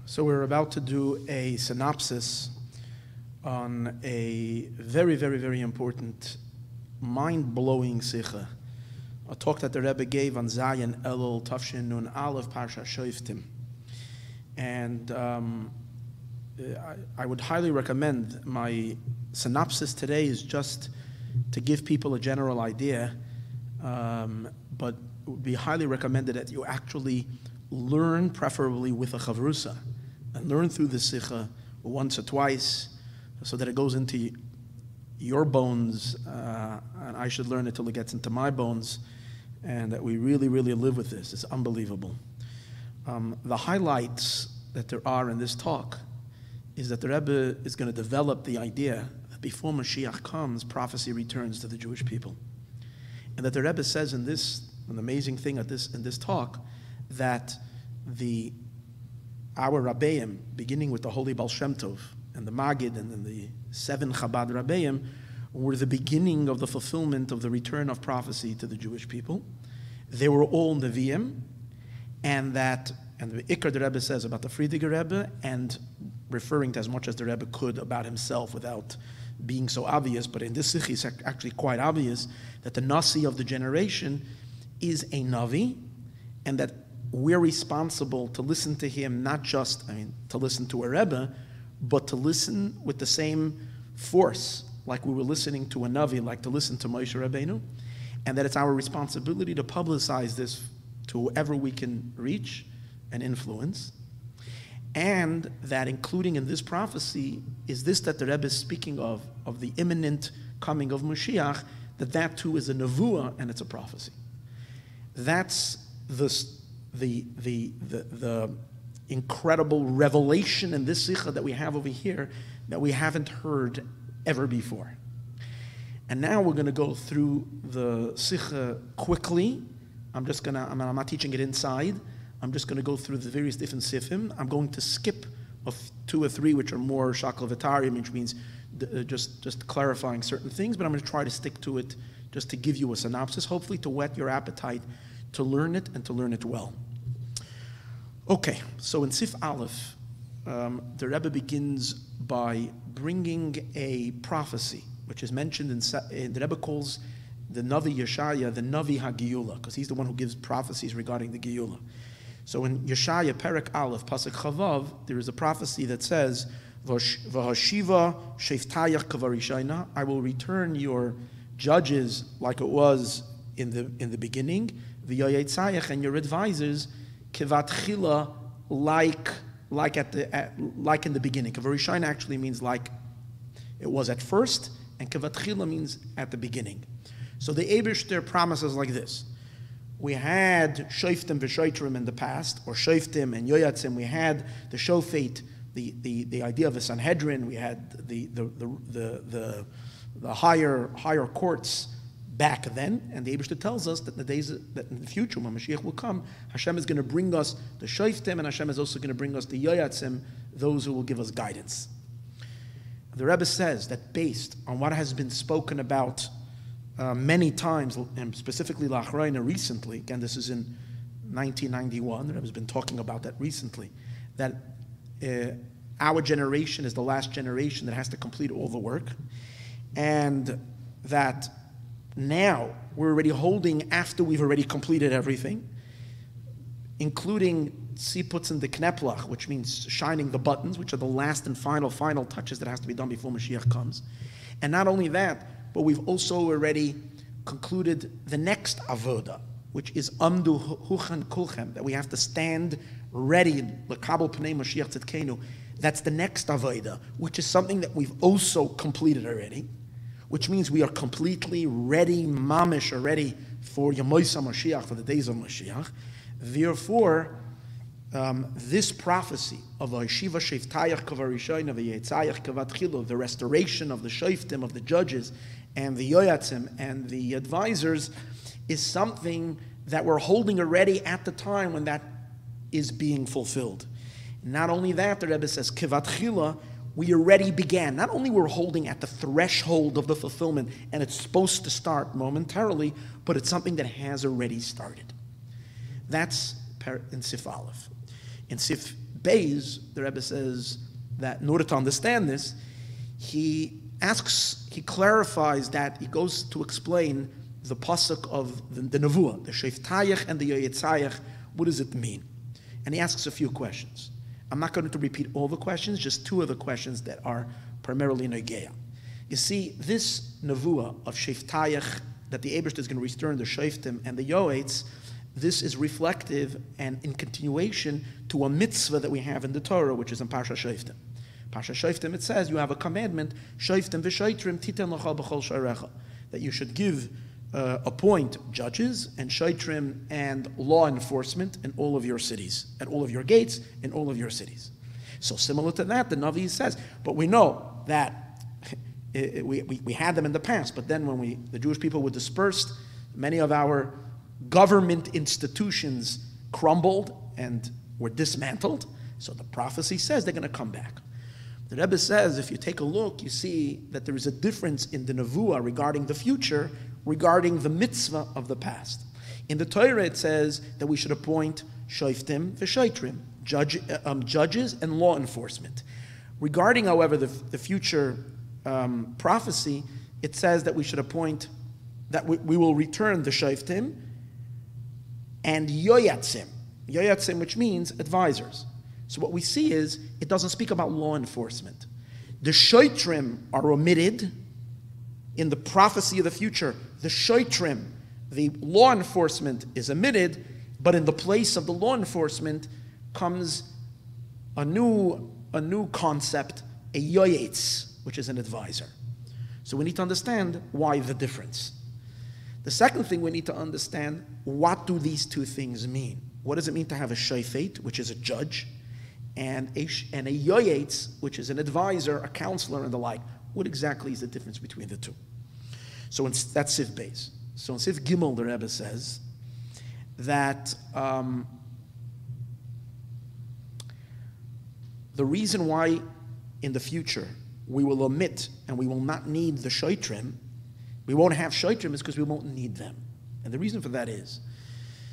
So we're about to do a synopsis on a very, very, very important, mind-blowing sikha, a talk that the Rebbe gave on Zayin Elul Tafshin Nun Aleph Parsha Shoftim. And I would highly recommend, my synopsis today is just to give people a general idea, but it would be highly recommended that you actually learn, preferably with a chavrusa, and learn through the sikha once or twice so that it goes into your bones, and I should learn it till it gets into my bones, and that we really, really live with this. It's unbelievable. The highlights that there are in this talk is that the Rebbe is going to develop the idea that before Mashiach comes, prophecy returns to the Jewish people. And that the Rebbe says in this, an amazing thing in this talk, that our Rabbeim, beginning with the Holy Baal Shem Tov and the Magid and then the 7 Chabad Rabbeim, were the beginning of the fulfillment of the return of prophecy to the Jewish people. They were all Nevi'im, and the Ikar the Rebbe says about the Friediger Rebbe, and referring to as much as the Rebbe could about himself without being so obvious, but in this sikh it's actually quite obvious that the Nasi of the generation is a Navi, and that we're responsible to listen to him, not just, to listen to a Rebbe, but to listen with the same force, like we were listening to a Navi, like to listen to Moshe Rabbeinu, and that it's our responsibility to publicize this to whoever we can reach and influence, and that including in this prophecy is this that the Rebbe is speaking of the imminent coming of Mashiach, that too is a nevuah and it's a prophecy. That's the incredible revelation in this sikha that we have over here that we haven't heard ever before. And now we're going to go through the sikha quickly. I'm not teaching it inside. I'm just going to go through the various different sifim. I'm going to skip 2 or 3 which are more shakal v'tarim, which means just clarifying certain things, but I'm going to try to stick to it just to give you a synopsis, hopefully to whet your appetite to learn it and to learn it well. Okay, so in Sif Aleph, the Rebbe begins by bringing a prophecy, which is mentioned in the Rebbe calls the Navi Yeshaya the Navi HaGiyula, because he's the one who gives prophecies regarding the Giyula. So in Yeshaya Perek Aleph, Pasuk Chavav, there is a prophecy that says, V'hashiva sheftayach kavarishayna, I will return your judges like it was in the beginning, v'yayetzayach, and your advisors kivatchila, like in the beginning. Kavarishayna actually means like it was at first, and kivatchila means at the beginning. So the Eibishter promises like this. We had Shoftim v'Shoitrim in the past, or Shoftim and Yoyatzim. We had the Shofet, the idea of the Sanhedrin. We had the higher courts back then. And the Eibishter tells us that in the future, when Mashiach will come, Hashem is going to bring us the Shoftim, and Hashem is also going to bring us the Yoyatzim, those who will give us guidance. The Rebbe says that based on what has been spoken about many times, and specifically Lachreina recently, again this is in 1991, the Rebbe has been talking about that recently, that our generation is the last generation that has to complete all the work, and that now we're already holding after we've already completed everything, including Siputz and the Kneplach, which means shining the buttons, which are the last and final touches that has to be done before Mashiach comes. And not only that, but we've also already concluded the next avoda, which is amdu huchan kulchem, that we have to stand ready, l'kabel pnei Mashiach tzidkenu. That's the next avoda, which is something that we've also completed already, which means we are completely ready, mamish, already for Yemoisa Mashiach, for the days of Mashiach. Therefore, this prophecy of Yeshiva Sheftayach Kavarishayna v'Yetzayach Kavatchilo, the restoration of the Shoftim, of the judges, and the Yoyatzim, and the advisors, is something that we're holding already at the time when that is being fulfilled. Not only that, the Rebbe says, Kavatchila, we already began. Not only we're holding at the threshold of the fulfillment, and it's supposed to start momentarily, but it's something that has already started. That's in Sif Aleph. In Sif Beis, the Rebbe says that in order to understand this, he clarifies that, he goes to explain the pasuk of the Nevuah, the Sheftayach and the Yoyetzayach. What does it mean? And he asks a few questions. I'm not going to repeat all the questions, just two of the questions that are primarily Negeya. You see, this Nevuah of Sheftayach, that the Eibishter is going to return the Sheftim and the Yoetz, this is reflective and in continuation to a mitzvah that we have in the Torah, which is in Parsha Sheftim. Parsha Sheftim, it says, you have a commandment, Sheftim v'sheitrim titen l'chal b'chol sheirecha, that you should appoint judges and sheitrim and law enforcement in all of your cities, at all of your gates, in all of your cities. So similar to that, the Navi says, but we know that we had them in the past, but then when the Jewish people were dispersed, many of our government institutions crumbled and were dismantled. So the prophecy says they're going to come back. The Rebbe says, if you take a look, you see that there is a difference in the Nevuah regarding the future, regarding the mitzvah of the past. In the Torah, it says that we should appoint shoftim v'sheitrim, judges and law enforcement. Regarding, however, the future prophecy, it says that we should appoint, that we will return the shoftim and yoyatzim, which means advisors. So what we see is, it doesn't speak about law enforcement. The shoitrim are omitted in the prophecy of the future. The shoitrim, the law enforcement, is omitted, but in the place of the law enforcement comes a new concept, a yoyetz, which is an advisor. So we need to understand why the difference. The second thing we need to understand, what do these two things mean? What does it mean to have a shofet, which is a judge, and a yoyetz, which is an advisor, a counselor, and the like? What exactly is the difference between the two? So that's Sif Beis. So in Sif Gimel, the Rebbe says that the reason why in the future we will omit and we will not need the shoitrim, we won't have shoitrim, is because we won't need them. And the reason for that is,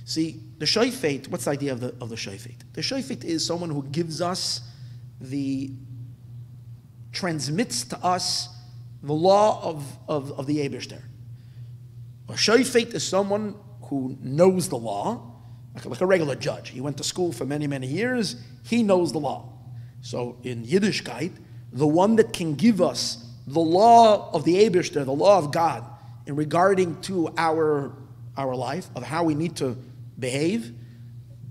see, the shofet, what's the idea of the shofet? The shofet is someone who gives us transmits to us the law of the Eibishter. A shofet is someone who knows the law, like a regular judge. He went to school for many, many years. He knows the law. So in Yiddishkeit, the one that can give us the law of the Eibishter, the law of God, in regarding to our life, of how we need to behave,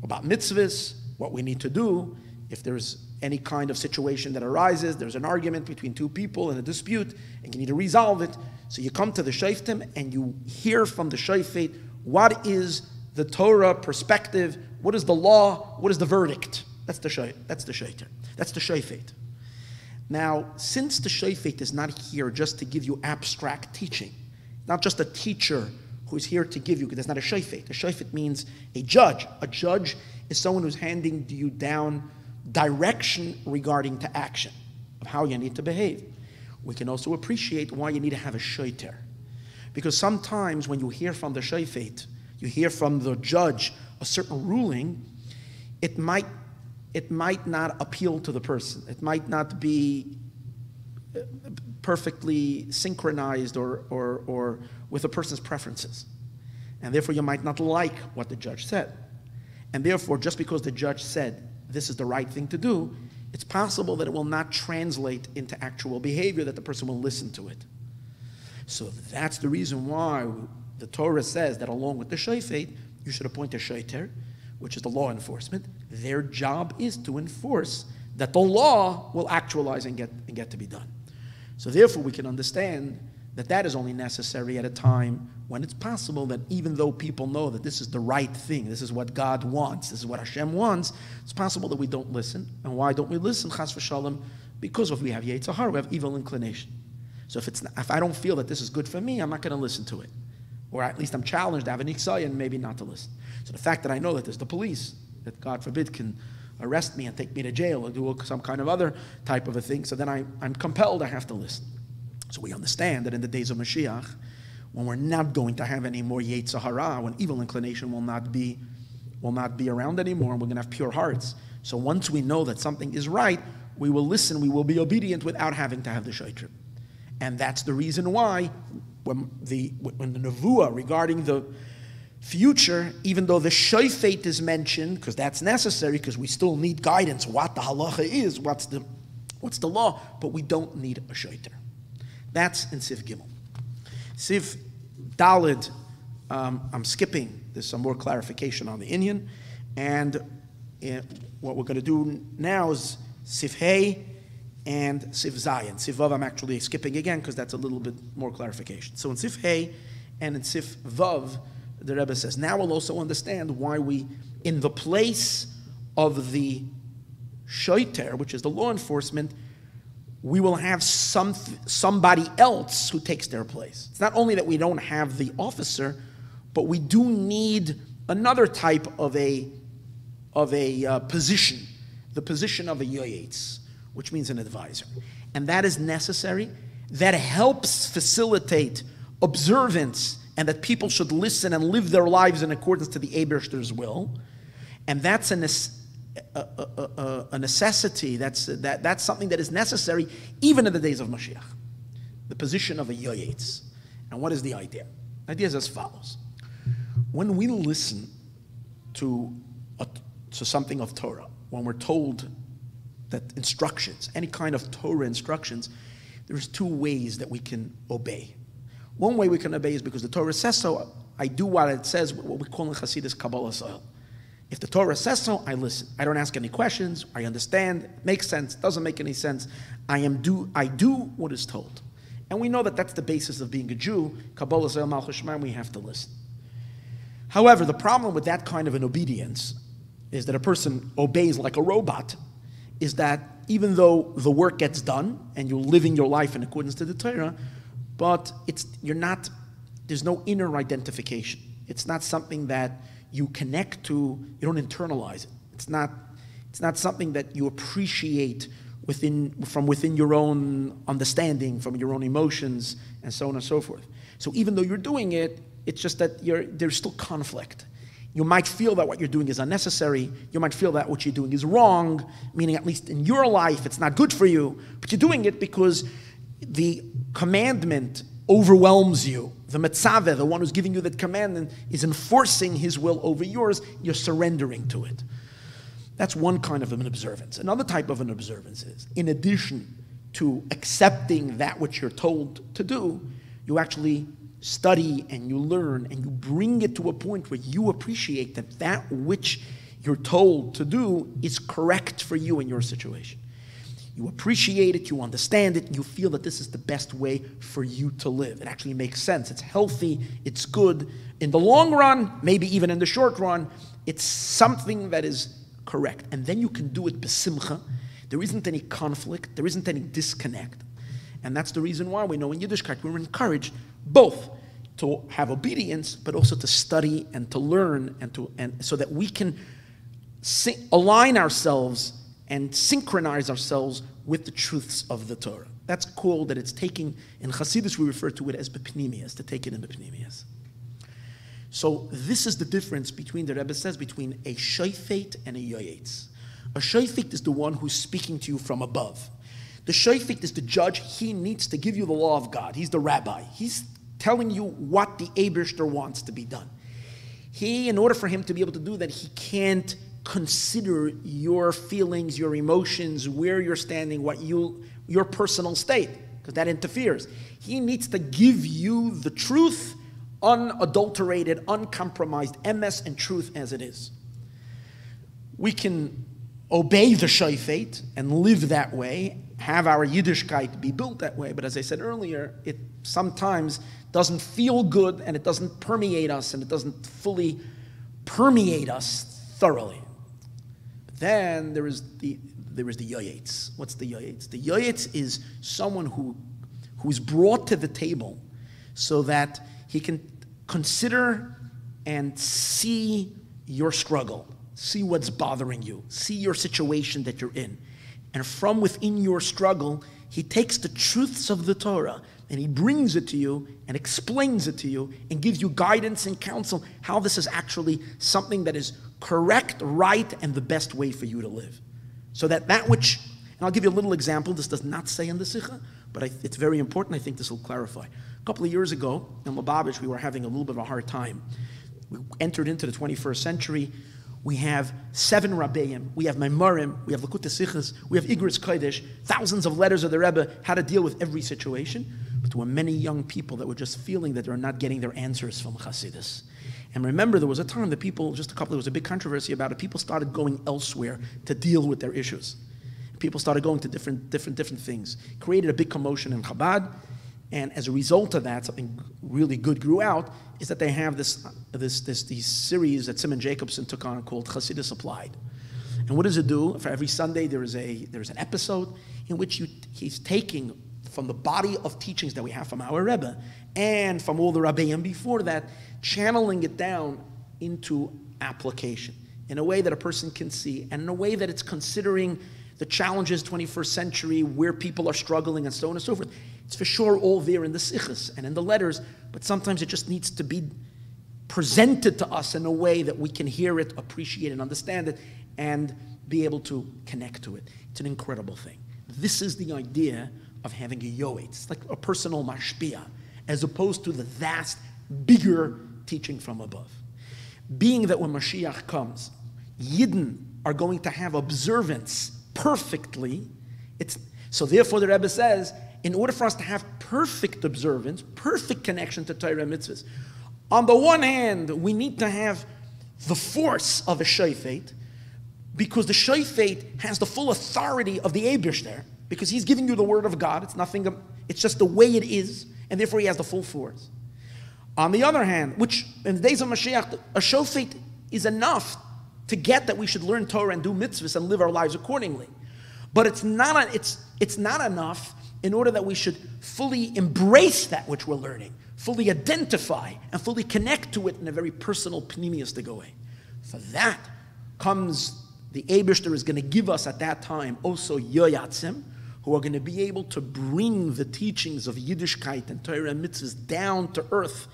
about mitzvahs, what we need to do, if there's any kind of situation that arises, there's an argument between two people in a dispute, and you need to resolve it. So you come to the shoftim and you hear from the shofet, what is the Torah perspective, what is the law, what is the verdict? That's the shofet. That's the shofet. Now, since the shofet is not here just to give you abstract teaching, not just a teacher who's here to give you, because that's not a shofet. A shofet means a judge. A judge is someone who's handing you down direction regarding to action, of how you need to behave. We can also appreciate why you need to have a shoiter. Because sometimes when you hear from the shofet, you hear from the judge a certain ruling, it might not appeal to the person. It might not be perfectly synchronized or with a person's preferences. And therefore you might not like what the judge said. And therefore, just because the judge said this is the right thing to do, it's possible that it will not translate into actual behavior, that the person will listen to it. So that's the reason why the Torah says that along with the shofet, you should appoint a shoiter, which is the law enforcement. Their job is to enforce that the law will actualize and get to be done. So therefore we can understand that is only necessary at a time when it's possible that even though people know that this is the right thing, this is what God wants, this is what Hashem wants, it's possible that we don't listen. And why don't we listen? Chas v'shalom, because we have Yetzer Hara, we have evil inclination. So if I don't feel that this is good for me, I'm not going to listen to it. Or at least I'm challenged to have an iksay and maybe not to listen. So the fact that I know that there's the police, that God forbid can arrest me and take me to jail or do some kind of other type of a thing, so then I'm compelled, I have to listen. So we understand that in the days of Mashiach, when we're not going to have any more Yetzer Hara, when evil inclination will not be around anymore, and we're going to have pure hearts, So once we know that something is right, we will listen, we will be obedient without having to have the shaitrim. And that's the reason why when the nevuah regarding the future, even though the shofet is mentioned, because that's necessary, because we still need guidance, what the halacha is, what's the law, but we don't need a shaiter. That's in Sif Gimel. Sif Dalid, I'm skipping. There's some more clarification on the Inyan. And what we're going to do now is Sif Hey and Sif Zayin. Sif Vav I'm actually skipping again because that's a little bit more clarification. So in Sif Hey and in Sif Vav, the Rebbe says, now we'll also understand why we, in the place of the shoiter, which is the law enforcement, we will have somebody else who takes their place. It's not only that we don't have the officer, but we do need another type of a position, the position of a yoyetz, which means an advisor. And that is necessary. That helps facilitate observance and that people should listen and live their lives in accordance to the Ebershter's will. And that's a necessity. That's something that is necessary even in the days of Mashiach. The position of a yoyetz. And what is the idea? The idea is as follows. When we listen to something of Torah, when we're told that instructions, any kind of Torah instructions, there's two ways that we can obey. One way we can obey is because the Torah says so. I do what it says, what we call in Chassidus Kabbalah soil. If the Torah says so, I listen. I don't ask any questions. I understand. It makes sense. Doesn't make any sense. I do what is told. And we know that that's the basis of being a Jew. Kabbalah soil, Malchus Shema, we have to listen. However, the problem with that kind of an obedience is that a person obeys like a robot, is that even though the work gets done and you're living your life in accordance to the Torah, but there's no inner identification. It's not something that you connect to, you don't internalize it. It's not something that you appreciate from within your own understanding, from your own emotions, and so on and so forth. So even though you're doing it, it's just that there's still conflict. You might feel that what you're doing is unnecessary. You might feel that what you're doing is wrong, meaning at least in your life it's not good for you, but you're doing it because the commandment overwhelms you. The Metzaveh, the one who's giving you that commandment, is enforcing his will over yours. You're surrendering to it. That's one kind of an observance. Another type of an observance is, in addition to accepting that which you're told to do, you actually study and you learn and you bring it to a point where you appreciate that which you're told to do is correct for you in your situation. You appreciate it, you understand it, and you feel that this is the best way for you to live. It actually makes sense. It's healthy, it's good. In the long run, maybe even in the short run, it's something that is correct. And then you can do it besimcha. There isn't any conflict, there isn't any disconnect. And that's the reason why we know in Yiddishkeit we're encouraged both to have obedience, but also to study and to learn and so that we can align ourselves and synchronize ourselves with the truths of the Torah. That's called, that it's taking, in Chassidus we refer to it as bepnimius, to take it in bepnimius. So this is the difference between, the Rebbe says, between a shofet and a yoyetz. A shofet is the one who's speaking to you from above. The shofet is the judge. He needs to give you the law of God. He's the rabbi. He's telling you what the Ebershter wants to be done. In order for him to be able to do that, he can't consider your feelings, your emotions, where you're standing, your personal state, because that interferes. He needs to give you the truth, unadulterated, uncompromised, emes and truth as it is. We can obey the shofet and live that way, have our Yiddishkeit be built that way, but as I said earlier, it sometimes doesn't feel good and it doesn't permeate us and it doesn't fully permeate us thoroughly. Then there is the yoyetz. What's the yoyetz? The yoyetz is someone who is brought to the table so that he can consider and see your struggle, see what's bothering you, see your situation that you're in. And from within your struggle, he takes the truths of the Torah and and he brings it to you and explains it to you and gives you guidance and counsel how this is actually something that is correct, right, and the best way for you to live. So that which, and I'll give you a little example, this does not say in the Sikha, but it's very important. I think this will clarify. A couple of years ago in Lubavicher, we were having a little bit of a hard time. We entered into the 21st century. We have 7 Rabbeim, we have Maimarim, we have Likutei Sichos, we have Igros Kodesh, thousands of letters of the Rebbe, how to deal with every situation. But there were many young people that were just feeling that they're not getting their answers from Chassidus. And remember, there was a time that people, there was a big controversy about it, people started going elsewhere to deal with their issues. People started going to different things. Created a big commotion in Chabad, and as a result of that, something really good grew out, is that they have this series that Simon Jacobson took on called Chassidus Applied. And what does it do? For every Sunday, there's an episode in which he's taking from the body of teachings that we have from our Rebbe and from all the Rabbeim before that, channeling it down into application in a way that a person can see, and in a way that it's considering the challenges 21st century, where people are struggling, and so on and so forth. It's for sure all there in the sichos and in the letters, but sometimes it just needs to be presented to us in a way that we can hear it, appreciate it, understand it, and be able to connect to it. It's an incredible thing. This is the idea of having a yoetz. It's like a personal mashpia, as opposed to the vast, bigger teaching from above. Being that when Mashiach comes, Yidden are going to have observance perfectly. So therefore the Rebbe says, in order for us to have perfect observance, perfect connection to Torah and mitzvahs, on the one hand, we need to have the force of a shofet, because the shofet has the full authority of the Eibishter, because he's giving you the word of God. It's just the way it is, and therefore he has the full force. On the other hand, which in the days of Mashiach, a shofet is enough to get that we should learn Torah and do mitzvahs and live our lives accordingly. But it's not enough in order that we should fully embrace that which we're learning, fully identify and fully connect to it in a very personal, pneumistic way. For that comes, the Eibishter is going to give us at that time also yoyatzim, who are going to be able to bring the teachings of Yiddishkeit and Torah and mitzvahs down to earth,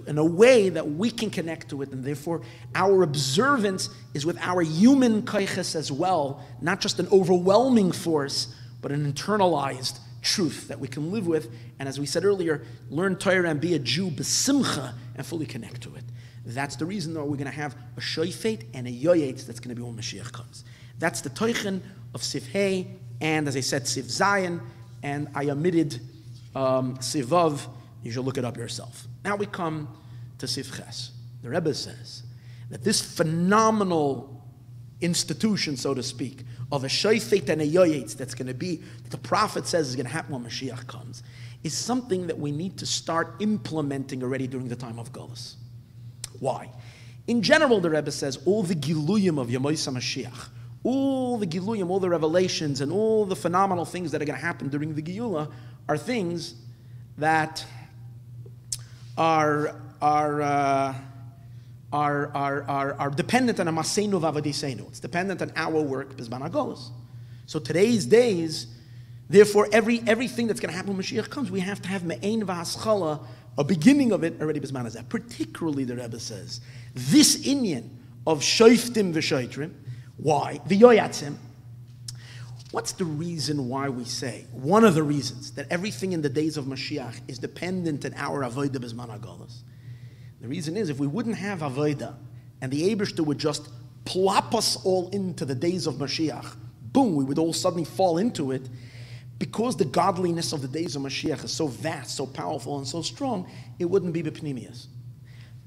in a way that we can connect to it, and therefore our observance is with our human koiches as well, not just an overwhelming force, but an internalized truth that we can live with, and as we said earlier, learn Torah and be a Jew b'simcha and fully connect to it. That's the reason that we're going to have a shofet and a yoyetz that's going to be when Mashiach comes. That's the toichen of Sif Hey, and as I said, Sif Zayin, and I omitted Sif Vav. You should look it up yourself. Now we come to Sif Ches. The Rebbe says that this phenomenal institution, so to speak, of a shofet and a yoyetz that's going to be, that the prophet says is going to happen when Mashiach comes, is something that we need to start implementing already during the time of Golus. Why? In general, the Rebbe says, all the giluyim of Yemois HaMashiach, all the giluyim, all the revelations, and all the phenomenal things that are going to happen during the Geula are things that are dependent on a maseinu v'avadisenu. It's dependent on our work, Bizman HaGolus. So today's days, therefore, everything that's going to happen when Mashiach comes, we have to have me'ein v'haschala, a beginning of it already Bizman Hazeh. Particularly, the Rebbe says, this inyan of shoftim v'shoitrim. Why? V'yoyatzim. What's the reason why we say, one of the reasons, that everything in the days of Mashiach is dependent on our avodah Bizman HaGolus? The reason is, if we wouldn't have avodah, and the Eibishter would just plop us all into the days of Mashiach, boom, we would all suddenly fall into it, because the godliness of the days of Mashiach is so vast, so powerful, and so strong, it wouldn't be b'pnimius.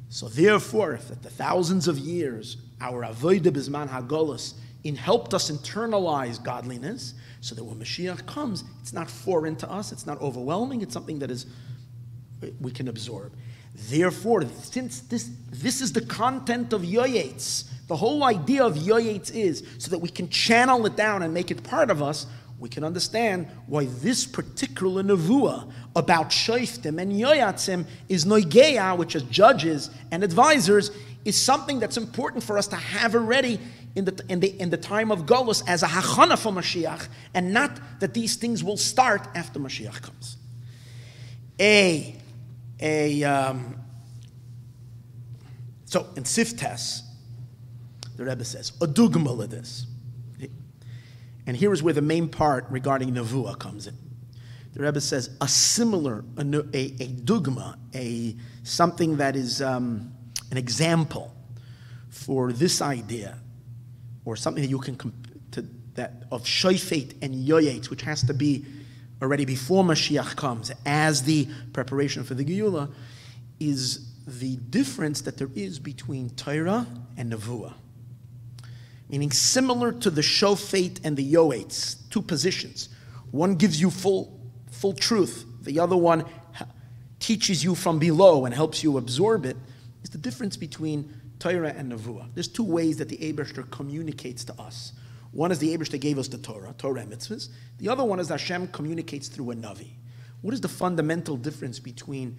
So therefore, if at the thousands of years, our avodah Bizman HaGolus helped us internalize godliness, so that when Mashiach comes, it's not foreign to us, it's not overwhelming, it's something that we can absorb. Therefore, since this is the content of yoyetz, the whole idea of yoyetz is so that we can channel it down and make it part of us, we can understand why this particular nevuah about shoftim and yoyatzim is noigeya, which is judges and advisors, is something that's important for us to have already in the time of Golus as a hachana for Mashiach, and not that these things will start after Mashiach comes. So in Siftes, the Rebbe says, a dugma of this. And here is where the main part regarding Nevuah comes in. The Rebbe says a similar, a dugma, something that is an example for this idea, or something that you can that of shoifet and yoyetz, which has to be already before Mashiach comes, as the preparation for the Geula, is the difference that there is between Torah and Nevuah. Meaning similar to the shofet and the yoetz, two positions. One gives you full truth. The other one teaches you from below and helps you absorb it. Is the difference between Torah and Nevuah. There's two ways that the Eibishter communicates to us. One is the Eibishter gave us the Torah and mitzvahs. The other one is Hashem communicates through a Navi. What is the fundamental difference between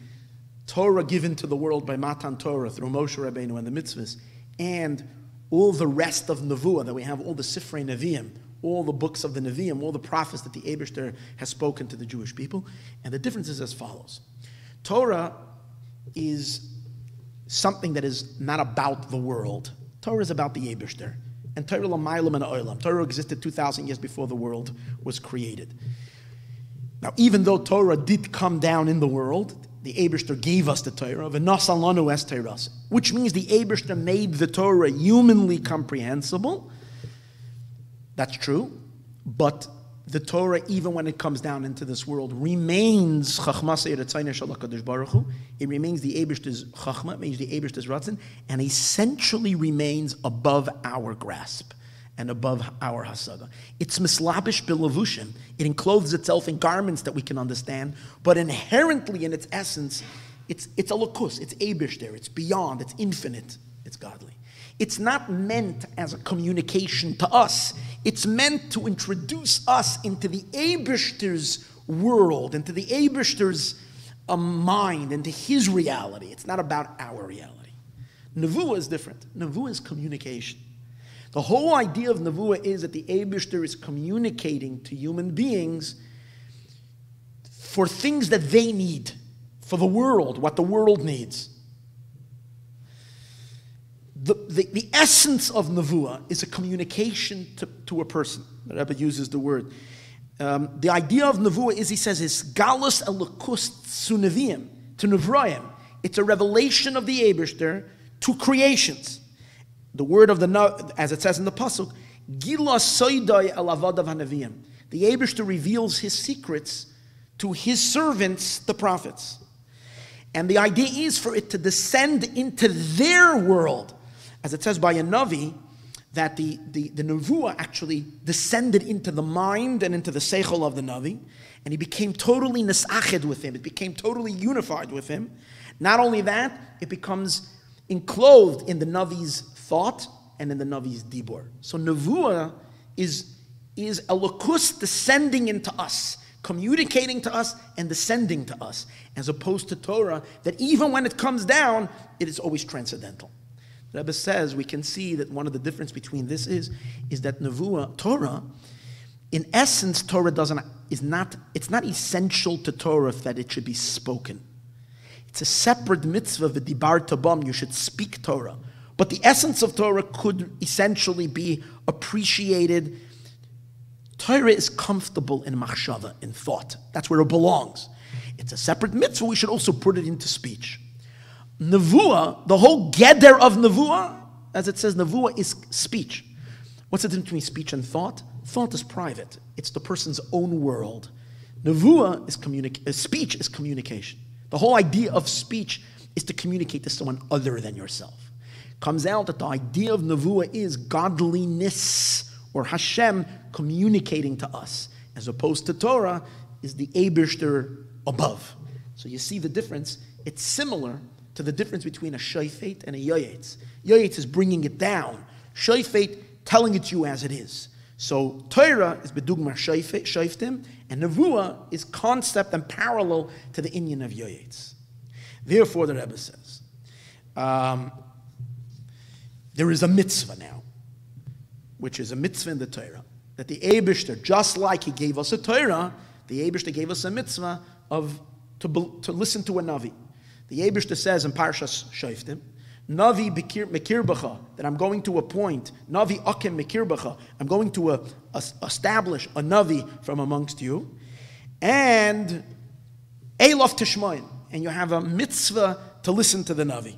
Torah given to the world by Matan Torah through Moshe Rabbeinu and the mitzvahs, and all the rest of Nevuah that we have, all the Sifrei Nevi'im, all the books of the Nevi'im, all the prophets that the Eibishter has spoken to the Jewish people? And the difference is as follows. Torah is something that is not about the world. Torah is about the Eibishter. And Torah l'maylam and olam. Torah existed 2,000 years before the world was created. Now, even though Torah did come down in the world, the Eibishter gave us the Torah, v'nasan lanu es Torah, which means the Eibishter made the Torah humanly comprehensible. That's true, but the Torah, even when it comes down into this world, remains chachmas eretzayna shel HaKadosh Baruch Hu. It remains the Eibishter's chachma, it means the Eibishter's ratzon, and essentially remains above our grasp and above our hasaga. It's mislabish bilavushim. It encloses itself in garments that we can understand, but inherently in its essence, it's a lakus, it's Eibishter, it's beyond, it's infinite, it's godly. It's not meant as a communication to us. It's meant to introduce us into the Eibishter's world, into the Eibishter's mind, into his reality. It's not about our reality. Nevuah is different. Nevuah is communication. The whole idea of Nevuah is that the Eibishter is communicating to human beings for things that they need, for the world, what the world needs. The essence of Nevuah is a communication to a person. The Rebbe uses the word. The idea of Nevuah is, he says, is galus elokus sunevim, to Nevraim. It's a revelation of the Eibishter to creations. The word of the, as it says in the Pasuk, Gila soidai elavadav hanavim. The Eibishter reveals his secrets to his servants, the prophets. And the idea is for it to descend into their world. As it says by a Navi, that the Nevuah actually descended into the mind and into the seichel of the Navi, and he became totally nisached with him. It became totally unified with him. Not only that, it becomes enclosed in the Navi's thought and in the Navi's dibur. So Nevuah is a lakus descending into us, communicating to us and descending to us, as opposed to Torah, that even when it comes down, it is always transcendental. The Rebbe says we can see that one of the difference between this is that Nevuah, Torah, in essence, Torah it's not essential to Torah that it should be spoken. It's a separate mitzvah, v'dibar tabam, you should speak Torah. But the essence of Torah could essentially be appreciated. Torah is comfortable in machshava, in thought. That's where it belongs. It's a separate mitzvah, we should also put it into speech. Nevuah, the whole geder of Nevuah, as it says, Nevuah is speech. What's the difference between speech and thought? Thought is private. It's the person's own world. Nevuah is speech is communication. The whole idea of speech is to communicate to someone other than yourself. Comes out that the idea of Nevuah is godliness, or Hashem communicating to us, as opposed to Torah is the Eibishter above. So you see the difference. It's similar to the difference between a shofet and a yoyetz. Yoyetz is bringing it down. Shofet, telling it to you as it is. So Torah is bedugma shoftim, and Nevuah is concept and parallel to the inyan of yoyetz. Therefore, the Rebbe says, there is a mitzvah now, which is a mitzvah in the Torah, that the Eibishter, just like he gave us a Torah, the Eibishter gave us a mitzvah of to listen to a Navi. The Eibishter says in Parshas Shoftim, Navi Mekir Bacha, that I'm going to appoint, Navi Akim Mekir Bacha, I'm going to establish a Navi from amongst you, and Elof Tishmoin, and you have a mitzvah to listen to the Navi.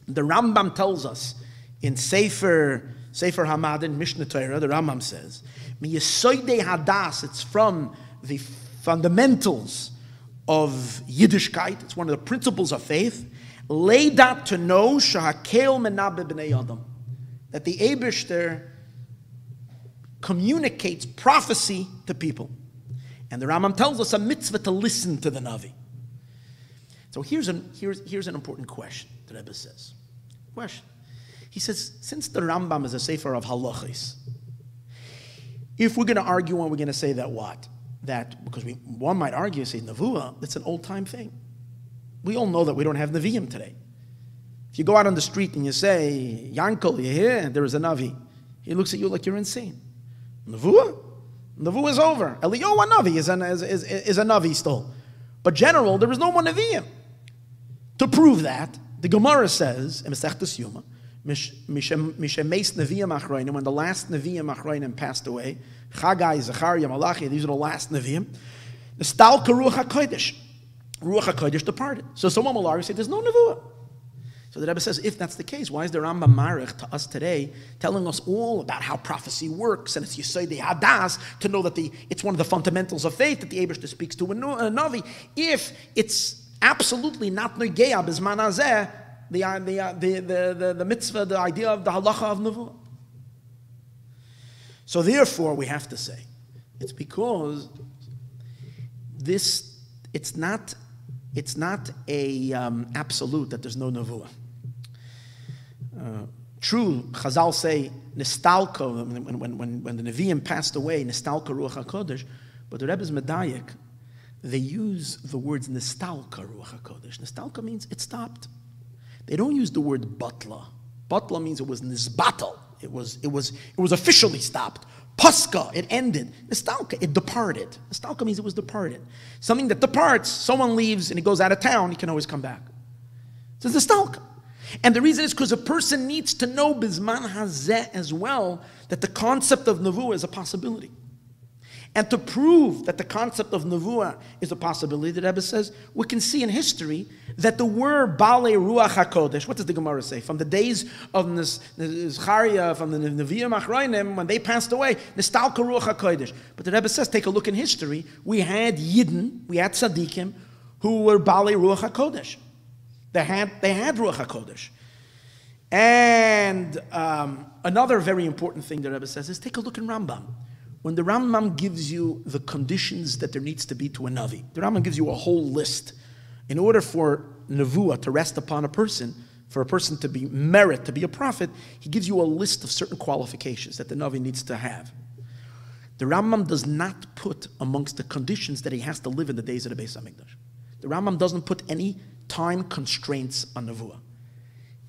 The Rambam tells us in Sefer Hamadin, Mishnah Torah, the Rambam says, Miyesoidei Hadas, it's from the fundamentals of Yiddishkeit, it's one of the principles of faith, Leidat, to know Shahakel Menabe B'nei Adam, that the Eibishter communicates prophecy to people. And the Rambam tells us a mitzvah to listen to the Navi. So here's an important question, the Rebbe says. Question. He says, since the Rambam is a sefer of halachis, if we're going to argue and we're going to say that what? That, because one might argue, say, Nevuah, that's an old-time thing. We all know that we don't have Nevi'im today. If you go out on the street and you say, Yankel, you hear? There is a Navi. He looks at you like you're insane. Nevuah? Nevuah is over. Eliyahu Navi is a Navi still. But general, there is no more Nevi'im. To prove that, the Gemara says, in Masechtas Yoma, Mishemeis Nevi'im Achroinim, when the last Nevi'im Achroinim passed away, Chagai, Zechariah, Malachi, these are the last Nevi'im, the Stalka Ruach HaKodesh. Ruach HaKodesh departed. So someone will argue, say, there's no Nevuah. So the Rebbe says, if that's the case, why is the Rambam Marich to us today telling us all about how prophecy works, and it's Yisodei Hadas, to know that it's one of the fundamentals of faith that the Eibishter speaks to a Navi, if it's absolutely not Negeah B'zman Hazeh, the mitzvah, the idea of the halacha of Nevuah. So therefore, we have to say, it's because it's not a absolute that there's no Nevuah. True, Chazal say Nistalka, when the Nevi'im passed away, Nistalka Ruach HaKodesh, but the Rebbe's Medayik, they use the words Nistalka Ruach HaKodesh. Nistalka means it stopped. They don't use the word Batla. Batla means it was Nizbatal. It was officially stopped. Paska, it ended. Nistalka, it departed. Nistalka means it was departed. Something that departs, someone leaves and he goes out of town, he can always come back. So it's Nistalka. And the reason is because a person needs to know Bizman Hazeh as well, that the concept of Nevuah is a possibility. And to prove that the concept of Nevuah is a possibility, the Rebbe says, we can see in history that the word Balei Ruach HaKodesh, what does the Gemara say? From the days of Zechariah, from the Nevi'im Achroinim, when they passed away, Nistalka Ruach HaKodesh. But the Rebbe says, take a look in history, we had Yidden, we had Tzaddikim, who were Balei Ruach HaKodesh. They had Ruach HaKodesh. And another very important thing the Rebbe says is, take a look in Rambam. When the Rambam gives you the conditions that there needs to be to a Navi, the Rambam gives you a whole list. In order for Nevuah to rest upon a person, for a person to be merit, to be a prophet, he gives you a list of certain qualifications that the Navi needs to have. The Rambam does not put amongst the conditions that he has to live in the days of the Beis HaMikdash. The Rambam doesn't put any time constraints on Nevuah.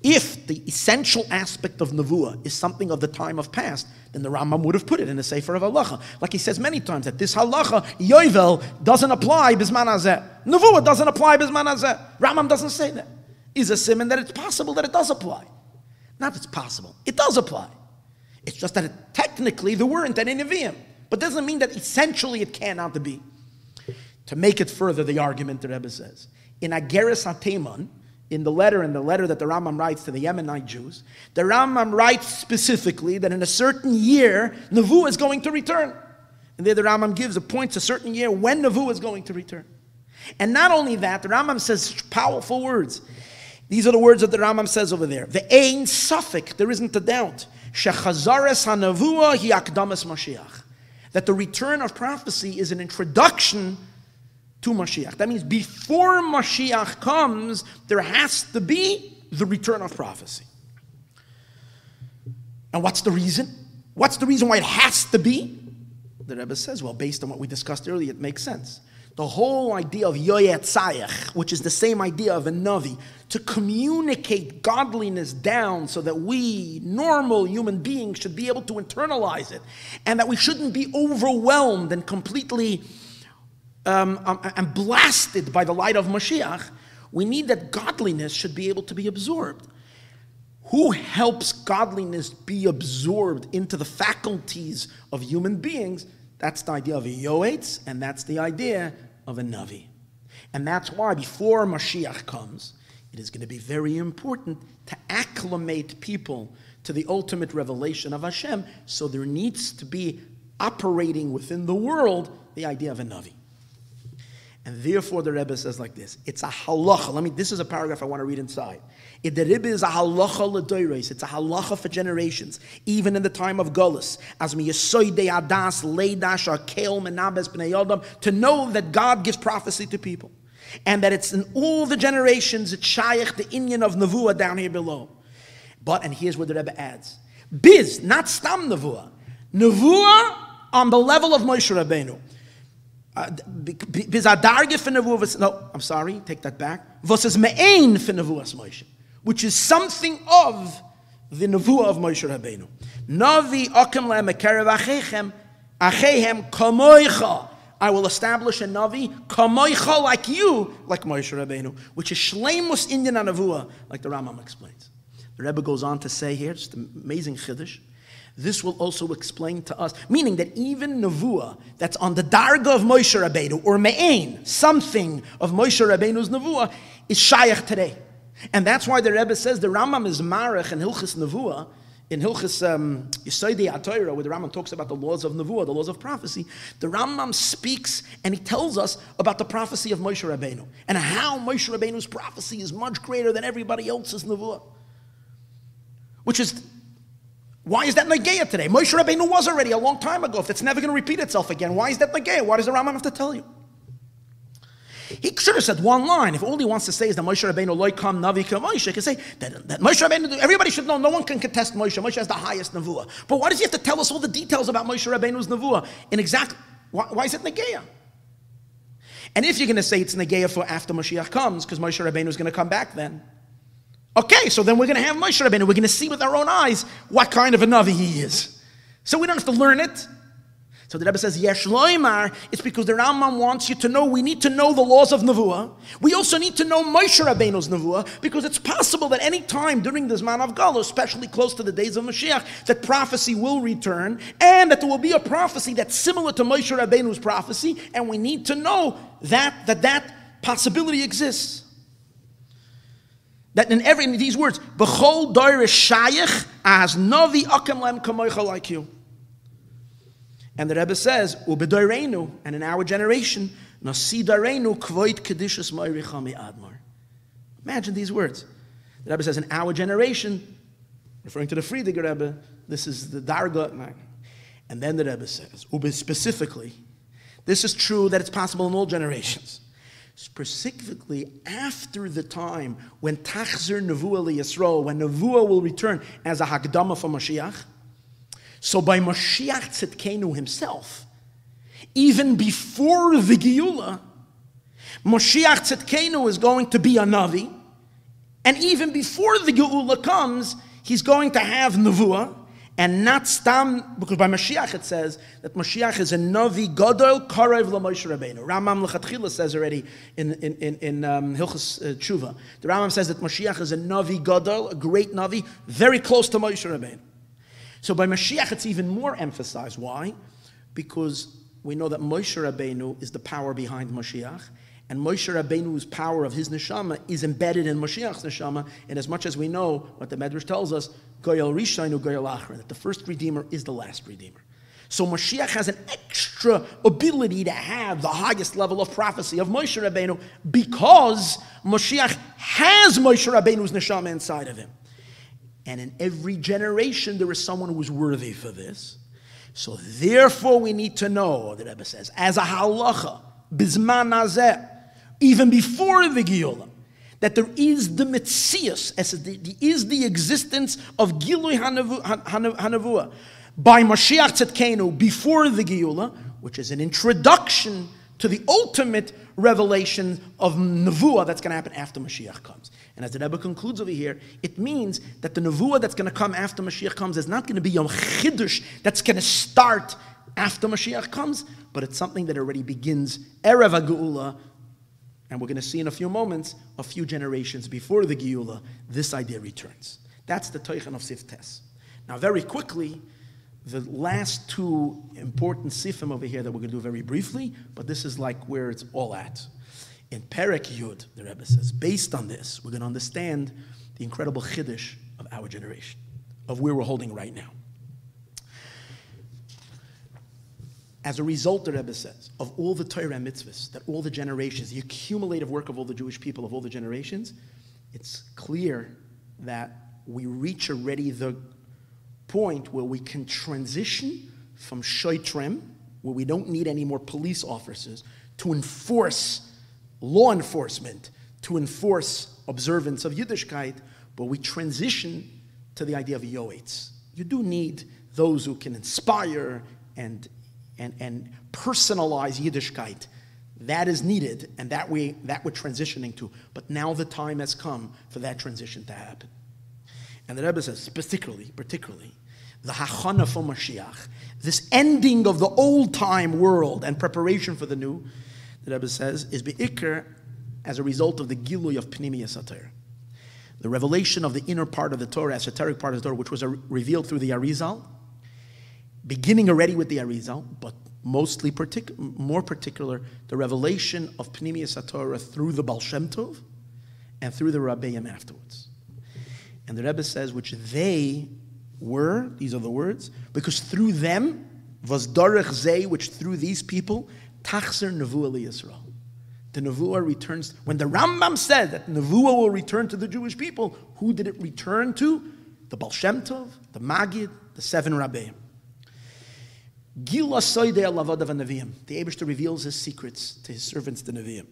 If the essential aspect of Nevuah is something of the time of past, then the Rambam would have put it in the Sefer of Halacha. Like he says many times, that this Halacha, Yovel, doesn't apply Bizman Hazeh. Nevuah doesn't apply Bizman Hazeh. Rambam doesn't say that. Is a siman that it's possible that it does apply. Not it's possible. It does apply. It's just that technically there weren't any Nevi'im. But doesn't mean that essentially it cannot be. To make it further, the argument the Rebbe says, in Ageres HaTeiman, in the letter that the Rambam writes to the Yemenite Jews, the Rambam writes specifically that in a certain year, Nevuah is going to return. And there the Rambam points a certain year when Nevuah is going to return. And not only that, the Rambam says powerful words. These are the words that the Rambam says over there. The ein suffik, there isn't a doubt. Shechazares ha-nevuah hi akdamas Mashiach. That the return of prophecy is an introduction to Mashiach. That means before Mashiach comes, there has to be the return of prophecy. And what's the reason? What's the reason why it has to be? The Rebbe says, well, based on what we discussed earlier, it makes sense. The whole idea of Yoyet Tzayach, which is the same idea of a Navi, to communicate godliness down so that we, normal human beings, should be able to internalize it, and that we shouldn't be overwhelmed and completely and blasted by the light of Mashiach, we need that godliness should be able to be absorbed. Who helps godliness be absorbed into the faculties of human beings? That's the idea of a yoetz, and that's the idea of a navi. And that's why before Mashiach comes, it is going to be very important to acclimate people to the ultimate revelation of Hashem, so there needs to be operating within the world the idea of a navi. And therefore the Rebbe says like this, it's a halacha. This is a paragraph I want to read inside. The Rebbe is a halacha l'doros. It's a halacha for generations, even in the time of Golus. As mi yesoidei adas leidash arkeil menabes bnei yodam, to know that God gives prophecy to people, and that it's in all the generations, it's shayach the inyan of nevuah down here below. But, and here's where the Rebbe adds, biz, not stam nevuah, nevuah on the level of Moshe Rabbeinu. No, I'm sorry, take that back. V'says me'ein for nevuas Moshe, which is something of the nevuah of Moshe Rabbeinu. Navi akem lehem ekerev acheihem kamoicha. I will establish a navi kamoicha, like you, like Moshe Rabbeinu, which is shleimus inyan nevuah, like the Rambam explains. The Rebbe goes on to say here, just an amazing chiddush. This will also explain to us, meaning that even nevuah that's on the darga of Moshe Rabbeinu, or me'ein, something of Moshe Rabbeinu's nevuah, is shayach today. And that's why the Rebbe says the Rambam is marech in Hilchis Nevuah, in Hilchis Yisodei HaTorah, where the Rambam talks about the laws of nevuah, the laws of prophecy. The Rambam speaks and he tells us about the prophecy of Moshe Rabbeinu, and how Moshe Rabbeinu's prophecy is much greater than everybody else's nevuah. Which is, why is that Nageya today? Moshe Rabbeinu was already a long time ago. If it's never going to repeat itself again, why is that Nageya? Why does the Rambam have to tell you? He should have said one line. If all he wants to say is that Moshe Rabbeinu loy kam navi ka Moshe, he can say that Moshe Rabbeinu, everybody should know, no one can contest Moshe. Moshe has the highest nevuah. But why does he have to tell us all the details about Moshe Rabbeinu's nevuah? In exact, why is it Nageya? And if you're going to say it's Nageya for after Mashiach comes, because Moshe Rabbeinu is going to come back then, okay, so then we're going to have Moshe Rabbeinu. We're going to see with our own eyes what kind of a Navi he is. So we don't have to learn it. So the Rebbe says, Yesh loymar, it's because the Rambam wants you to know, we need to know the laws of Nevuah. We also need to know Moshe Rabbeinu's Nevuah, because it's possible that any time during the Zman of Galus, especially close to the days of Mashiach, that prophecy will return, and that there will be a prophecy that's similar to Moshe Rabbeinu's prophecy, and we need to know that possibility exists. That in these words, B'chol doirish shayach as navi akem lem kamoicha, like you. And the Rebbe says, Ubedoreinu, and in our generation, Nasi Doreinu kvoit kedishus moiricha me'admar. Imagine these words. The Rebbe says, in our generation, referring to the Friediger Rebbe, this is the Darga. And then the Rebbe says, specifically, this is true that it's possible in all generations. Specifically after the time when Tachzer Nevuah li Yisroel, when Nevuah will return as a Hakdama for Mashiach. So by Mashiach Tzidkenu himself, even before the Geula, Mashiach Tzidkenu is going to be a Navi, and even before the Geula comes, he's going to have Nevuah, and not Stam, because by Mashiach it says that Mashiach is a Navi Gadol Karev LaMoshe Rabbeinu. Rambam Lechatchila says already in Hilchos Tshuva. The Rambam says that Mashiach is a Navi Gadol, a great Navi, very close to Moshe Rabbeinu. So by Mashiach it's even more emphasized. Why? Because we know that Moshe Rabbeinu is the power behind Mashiach, and Moshe Rabbeinu's power of his neshama is embedded in Mashiach's neshama, and as much as we know what the Medrash tells us, Goyal Rishaynu Goyal Achra, that the first Redeemer is the last Redeemer. So Mashiach has an extra ability to have the highest level of prophecy of Moshe Rabbeinu, because Mashiach has Moshe Rabbeinu's neshama inside of him. And in every generation, there is someone who is worthy for this. So therefore, we need to know, the Rebbe says, as a halacha, bizman nazeh, even before the Geula, that there is the Metzius, is the existence of Gilui HaNevuah by Mashiach Tzidkenu before the Geula, which is an introduction to the ultimate revelation of Nevuah that's going to happen after Mashiach comes. And as the Rebbe concludes over here, it means that the Nevuah that's going to come after Mashiach comes is not going to be Yom Chiddush that's going to start after Mashiach comes, but it's something that already begins Erev HaGeula, and we're going to see in a few moments, a few generations before the Geula, this idea returns. That's the Teichen of Sif Tes. Now, very quickly, the last two important Sifim over here that we're going to do very briefly, but this is like where it's all at. In Perek Yud, the Rebbe says, based on this, we're going to understand the incredible Chiddush of our generation, of where we're holding right now. As a result, the Rebbe says, of all the Torah and mitzvahs, that all the generations, the accumulative work of all the Jewish people of all the generations, it's clear that we reach already the point where we can transition from shoitrem, where we don't need any more police officers, to enforce law enforcement, to enforce observance of Yiddishkeit, but we transition to the idea of yoetz. You do need those who can inspire and personalize Yiddishkeit. That is needed, and that we're transitioning to. But now the time has come for that transition to happen. And the Rebbe says, particularly, the hachana for Mashiach, this ending of the old-time world and preparation for the new, the Rebbe says, is be'ikr as a result of the gilui of Pnimiyas HaTorah. The revelation of the inner part of the Torah, esoteric part of the Torah, which was revealed through the Arizal, beginning already with the Arizal, but mostly more particular, the revelation of Pnimiyas HaTorah through the Baal Shem Tov and through the Rabbeim afterwards. And the Rebbe says, which they were, these are the words, because through them, was darech zeh, which through these people, tachzer nevuah li Yisroel. The nevuah returns, when the Rambam said that nevuah will return to the Jewish people, who did it return to? The Baal Shem Tov, the Magid, the 7 Rabbeim. Gila soidei alavadav neviim. The Eibishter reveals his secrets to his servants, the Nevi'im.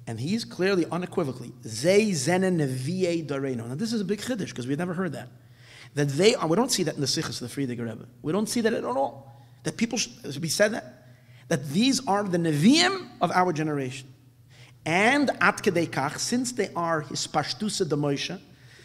And he's clearly, unequivocally, Zei Zenen Nevi'ei Dareino. Now this is a big chiddush, because we've never heard that. That they are, we don't see that in the Sichos of the Friedrich Rebbe. We don't see that at all. That people should be said that these are the Nevi'im of our generation. And at kedei kach, since they are hispashtusa de Moshe,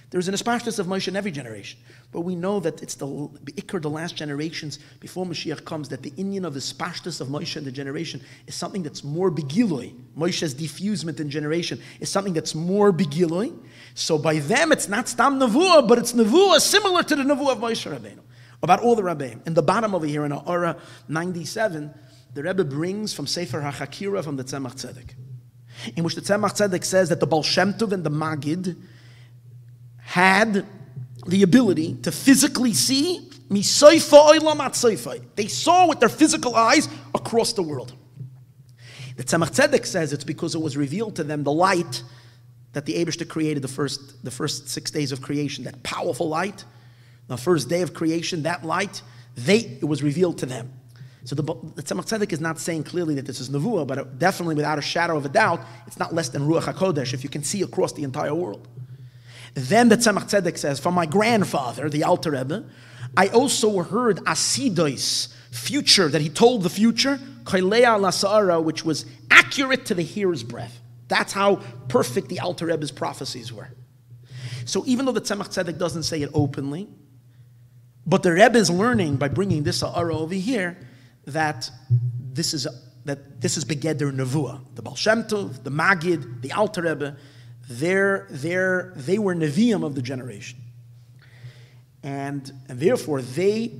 there's an hispashtus of Moshe in every generation. But we know that it's the last generations before Mashiach comes, that the Indian of the hispashtus of Moshe in the generation is something that's more begiloi. Moshe's diffusement in generation is something that's more begiloi. So by them, it's not stam nevuah, but it's nevuah similar to the nevuah of Moshe Rabbeinu, about all the Rabbeim. In the bottom over here in Aura 97, the Rebbe brings from Sefer HaChakira from the Tzemach Tzedek, in which the Tzemach Tzedek says that the Baal Shem Tov and the Magid had the ability to physically see misoifa oilam at soifa. They saw with their physical eyes across the world. The Tzemach Tzedek says it's because it was revealed to them the light that the Eibishter created the first 6 days of creation, that powerful light, the first day of creation, that light, it was revealed to them. So the Tzemach Tzedek is not saying clearly that this is nevuah, but definitely without a shadow of a doubt, it's not less than Ruach HaKodesh if you can see across the entire world. Then the Tzemach Tzedek says, from my grandfather, the Alter Rebbe, I also heard Asidois, future, that he told the future, Kailea Lasa'ara, which was accurate to the hair's breadth. That's how perfect the Alter Rebbe's prophecies were. So even though the Tzemach Tzedek doesn't say it openly, but the Rebbe is learning by bringing this Sa'ara over here, that this is Begeder Nevuah. The Baal Shem Tov, the Magid, the Alter Rebbe, they were Nevi'im of the generation, and therefore they